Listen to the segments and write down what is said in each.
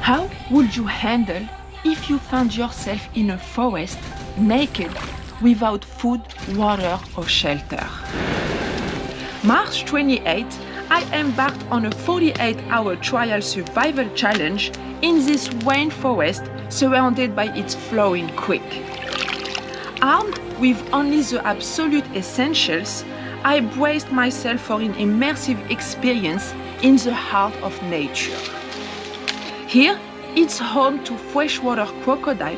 How would you handle if you found yourself in a forest, naked, without food, water, or shelter? March 28, I embarked on a 48-hour trial survival challenge in this rainforest surrounded by its flowing creek. Armed with only the absolute essentials, I braced myself for an immersive experience in the heart of nature. Here, it's home to freshwater crocodile,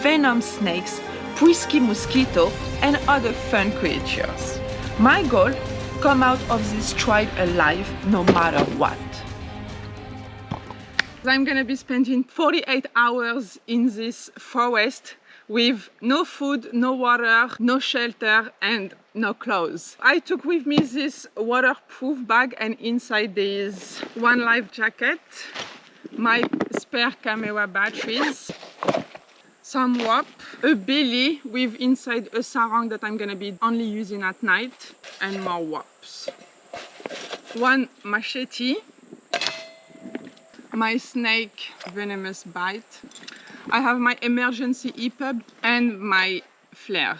venom snakes, pesky mosquito, and other fun creatures. My goal? Come out of this tribe alive no matter what. I'm gonna be spending 48 hours in this forest with no food, no water, no shelter, and no clothes. I took with me this waterproof bag, and inside there is one life jacket, my spare camera batteries, some rope, a belly with inside a sarong that I'm gonna be only using at night, and more ropes. One machete, my snake venomous bite. I have my emergency EPUB and my flare.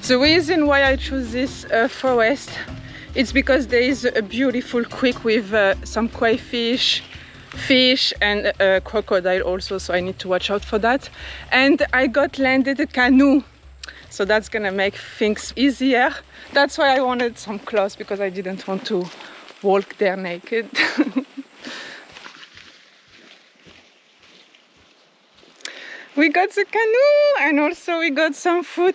The reason why I chose this forest, it's because there is a beautiful creek with some crayfish, fish, and crocodile also, so I need to watch out for that. And I got landed a canoe, so that's gonna make things easier. That's why I wanted some clothes, because I didn't want to walk there naked. We got the canoe, and also we got some food.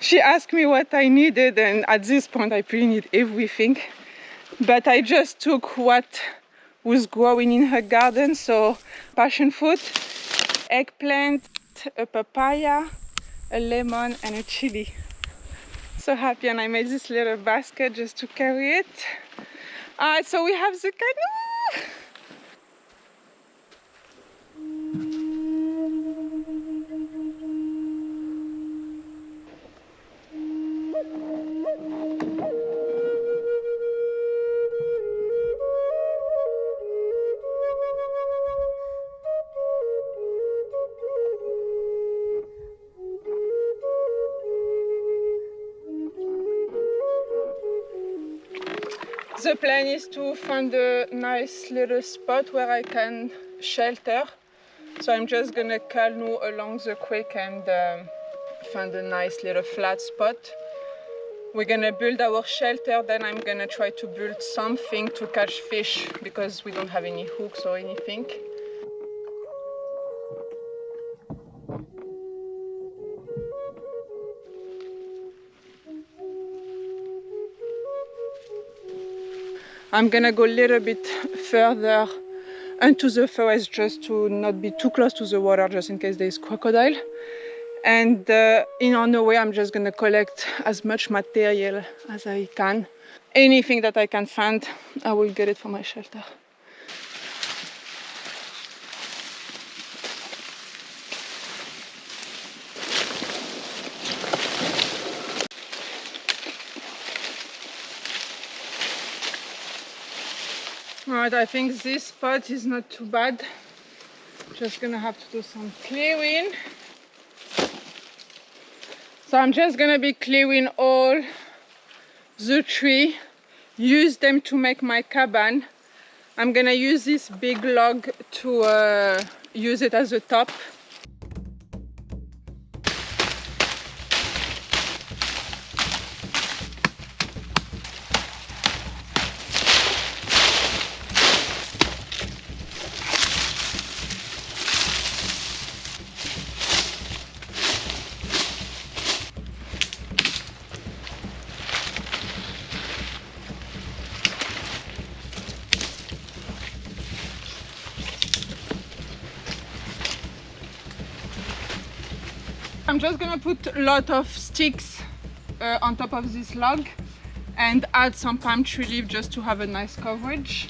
She asked me what I needed, and at this point I pretty need everything. But I just took what was growing in her garden, so passion fruit, eggplant, a papaya, a lemon, and a chili. So happy, and I made this little basket just to carry it. So we have the canoe! The plan is to find a nice little spot where I can shelter. So I'm just gonna canoe along the creek and find a nice little flat spot. We're gonna build our shelter, then I'm gonna try to build something to catch fish, because we don't have any hooks or anything. I'm gonna go a little bit further into the forest just to not be too close to the water, just in case there is crocodile. And on the way, I'm just gonna collect as much material as I can. Anything that I can find, I will get it for my shelter. Alright, I think this spot is not too bad. Just gonna have to do some clearing. So I'm just gonna be clearing all the tree, use them to make my cabin. I'm gonna use this big log to use it as a top. I'm just gonna put a lot of sticks on top of this log and add some palm tree leaf just to have a nice coverage.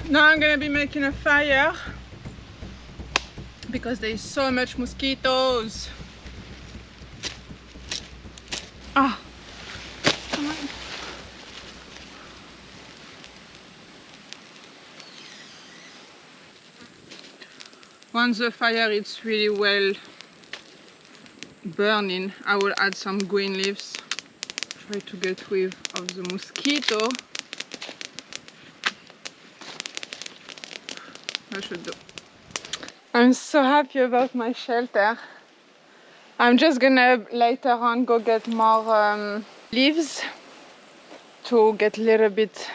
Now I'm gonna be making a fire because there is so much mosquitoes. Ah, come on. Once the fire is really well burning, I will add some green leaves. Try to get rid of the mosquito. I should do. I'm so happy about my shelter. I'm just gonna later on go get more leaves to get a little bit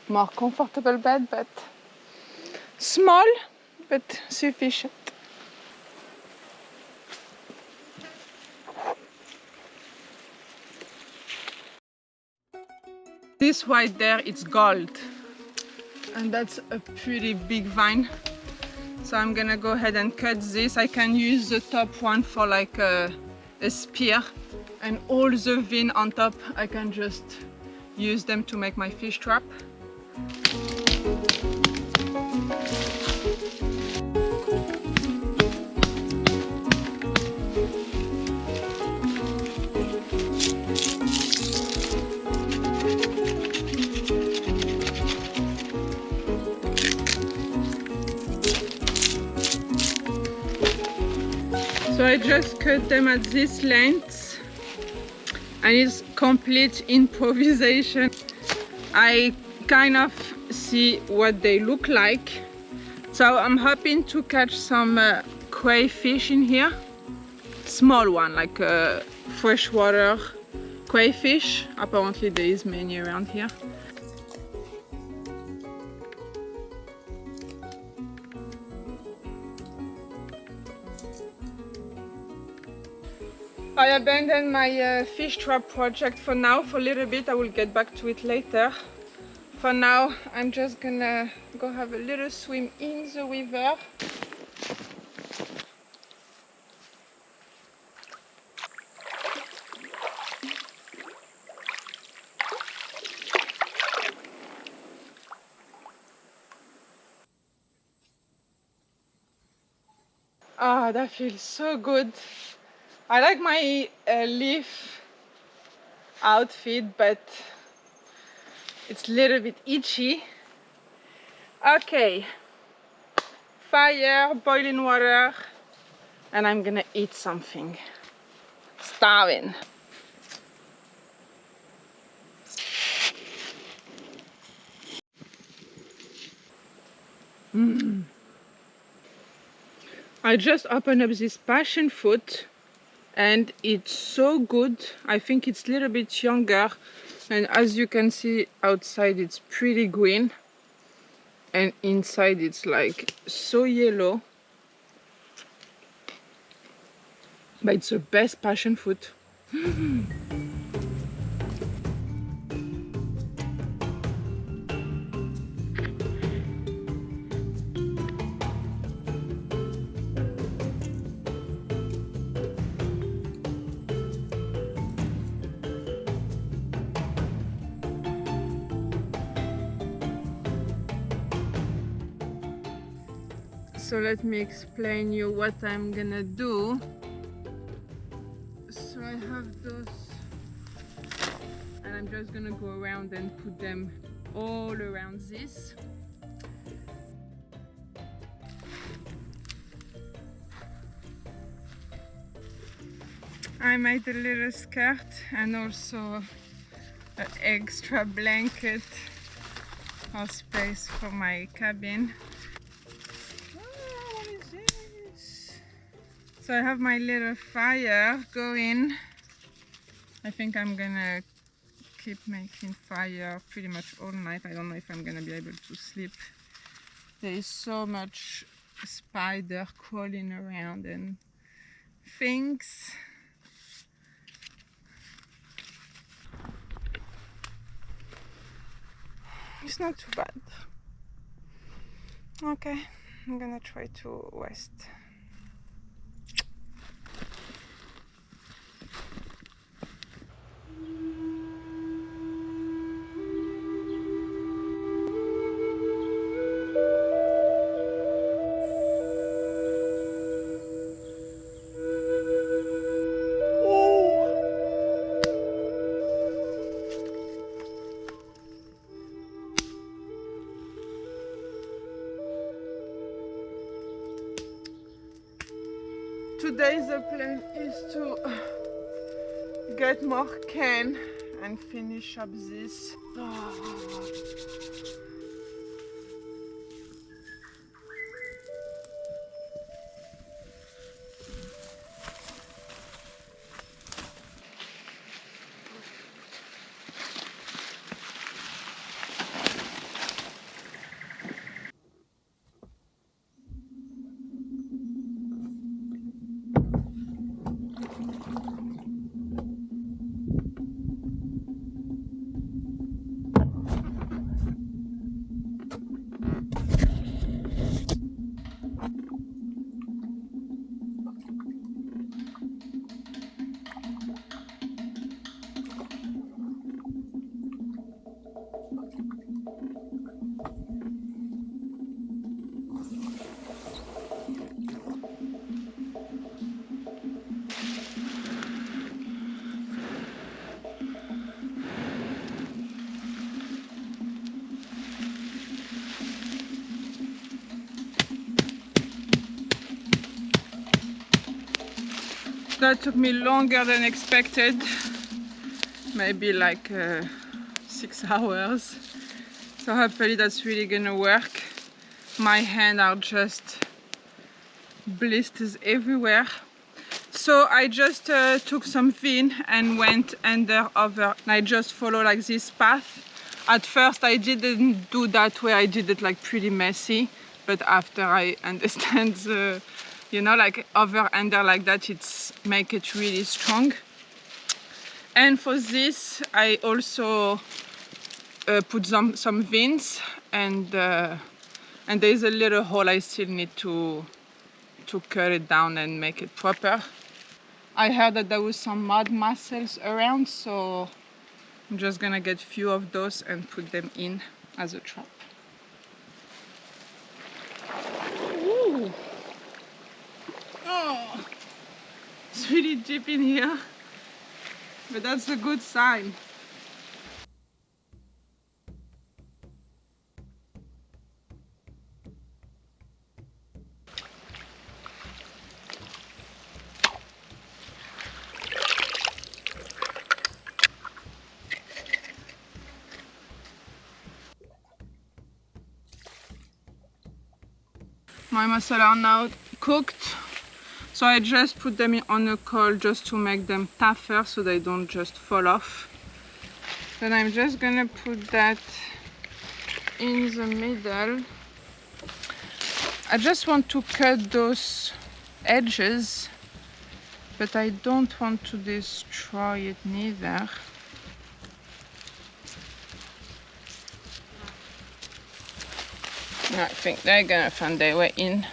more comfortable bed, but small but sufficient. This white there, it's gold, and that's a pretty big vine. So I'm gonna go ahead and cut this. I can use the top one for like a spear, and all the vine on top, I can just use them to make my fish trap. So I just cut them at this length, and it's complete improvisation. I kind of see what they look like. So I'm hoping to catch some crayfish in here. Small one, like a freshwater crayfish. Apparently there is many around here. I abandoned my fish trap project for now, for a little bit. I will get back to it later. For now, I'm just gonna go have a little swim in the river. Ah, that feels so good. I like my leaf outfit, but it's a little bit itchy. Okay, fire, boiling water, and I'm gonna eat something. Starving. I just opened up this passion fruit, and it's so good. I think it's a little bit younger, and as you can see outside it's pretty green, and inside it's like so yellow, but it's the best passion fruit. So let me explain you what I'm gonna do. So I have those, and I'm just gonna go around and put them all around this. I made a little skirt and also an extra blanket or space for my cabin. What is this? So I have my little fire going. I think I'm gonna keep making fire pretty much all night. I don't know if I'm gonna be able to sleep. There is so much spider crawling around and things. It's not too bad. Okay, I'm gonna try to west. Today the plan is to get more cane and finish up this. That took me longer than expected, maybe like 6 hours. So hopefully that's really gonna work. My hands are just blisters everywhere. So I just took some fin and went over. And I just follow like this path. At first I didn't do that way, I did it like pretty messy. But after I understand the, you know, like over under like that, it's make it really strong. And for this I also put some vines and there's a little hole I still need to cut it down and make it proper. I heard that there was some mud mussels around, so I'm just gonna get a few of those and put them in as a trap. Ooh. Oh, it's really deep in here, but that's a good sign. My mussels are now cooked, so I just put them on a coal just to make them tougher so they don't just fall off. Then I'm just gonna put that in the middle. I just want to cut those edges, but I don't want to destroy it neither. I think they're gonna find their way in.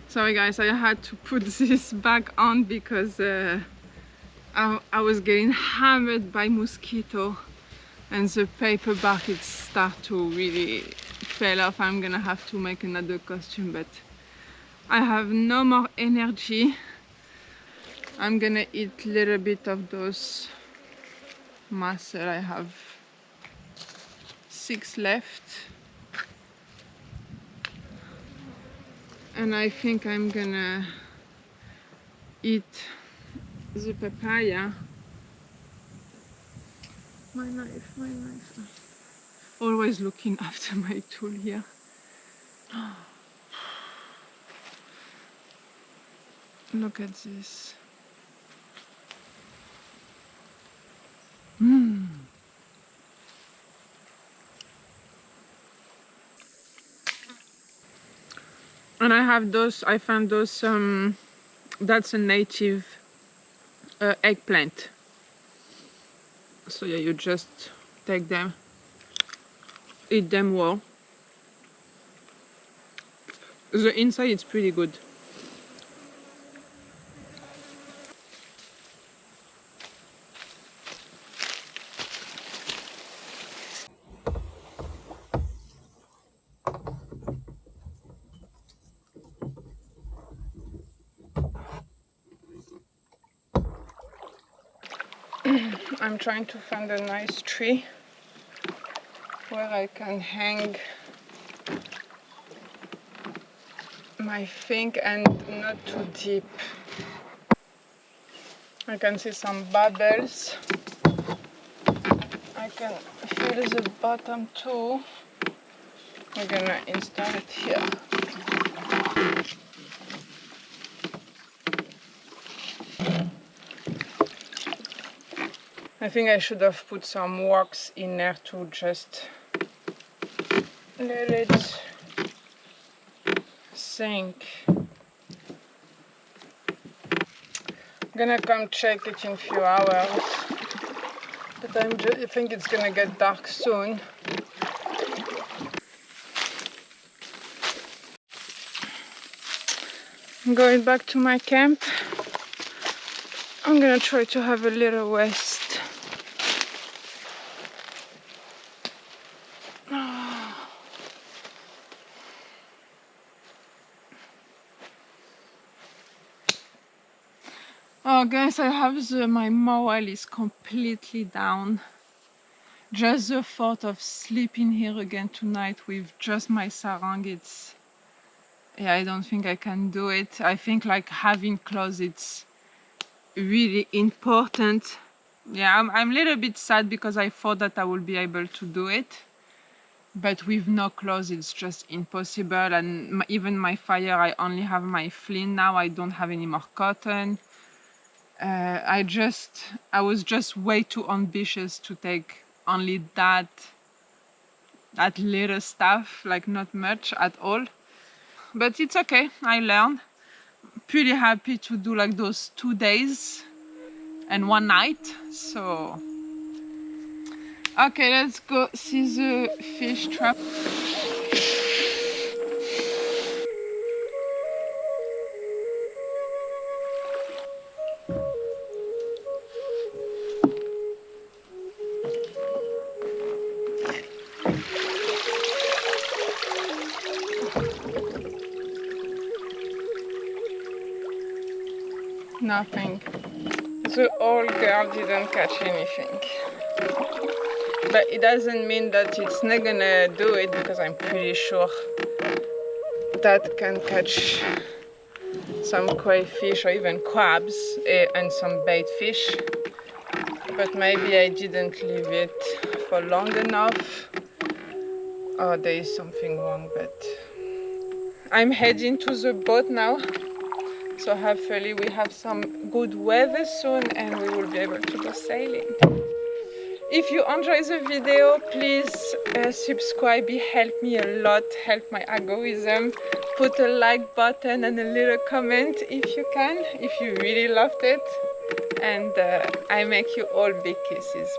Sorry guys, I had to put this back on because I was getting hammered by mosquito and the paper bark it start to really fall off. I'm gonna have to make another costume, but I have no more energy. I'm gonna eat a little bit of those mussel. I have 6 left. And I think I'm gonna eat the papaya. My knife, my knife. Always looking after my tool here. Look at this. And I found those, that's a native eggplant. So yeah, you just take them, eat them raw. The inside is pretty good. I'm trying to find a nice tree where I can hang my thing and not too deep. I can see some bubbles. I can feel the bottom too. I'm gonna install it here. I think I should have put some wax in there to just let it sink. I'm gonna come check it in a few hours, but I think it's gonna get dark soon. I'm going back to my camp. I'm gonna try to have a little rest. Oh guys, I have my morale is completely down. Just the thought of sleeping here again tonight with just my sarong, yeah, I don't think I can do it. I think like having clothes, it's really important. Yeah, I'm a little bit sad because I thought that I would be able to do it, but with no clothes it's just impossible. And even my fire, I only have my flint now. I don't have any more cotton. I was just way too ambitious to take only that little stuff, like not much at all. But it's okay, I learned. Pretty happy to do like those 2 days and 1 night. So okay, let's go see the fish trap. Nothing. The old girl didn't catch anything. But it doesn't mean that it's not gonna do it, because I'm pretty sure that can catch some crayfish or even crabs and some bait fish. But maybe I didn't leave it for long enough, or there is something wrong. But I'm heading to the boat now. So hopefully we have some good weather soon and we will be able to go sailing. If you enjoy the video, please subscribe. It helps me a lot, help my algorithm. Put a like button and a little comment if you can, if you really loved it. And I make you all big kisses.